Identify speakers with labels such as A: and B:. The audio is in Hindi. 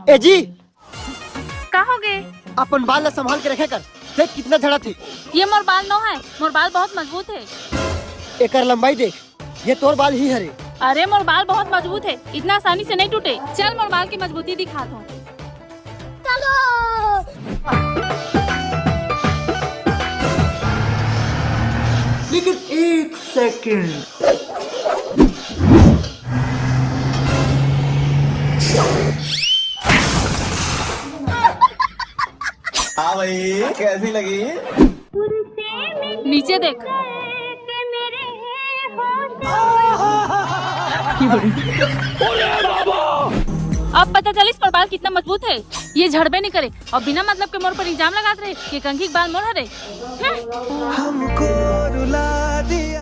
A: ए जी
B: का हो गए?
A: अपन बाल ला संभाल के रखे कर। देख कितना झड़ा थी।
B: ये मोर बाल नो है, मोर बाल बहुत मजबूत है।
A: एकर लंबाई देख, ये तोर बाल ही हरे।
B: अरे मोर बाल बहुत मजबूत है, इतना आसानी से नहीं टूटे। चल मोर बाल की मजबूती दिखा दो। चलो।
C: लेकिन एक सेकंड,
D: हाँ भाई कैसी लगी?
B: नीचे देख। अब पता चलिस मोर बाल कितना मजबूत है। ये झड़बे नहीं करे और बिना मतलब के मोर पर इल्जाम लगाते रहे कि कंघी के बाल मोर हरे।
D: हमको रुला दिया।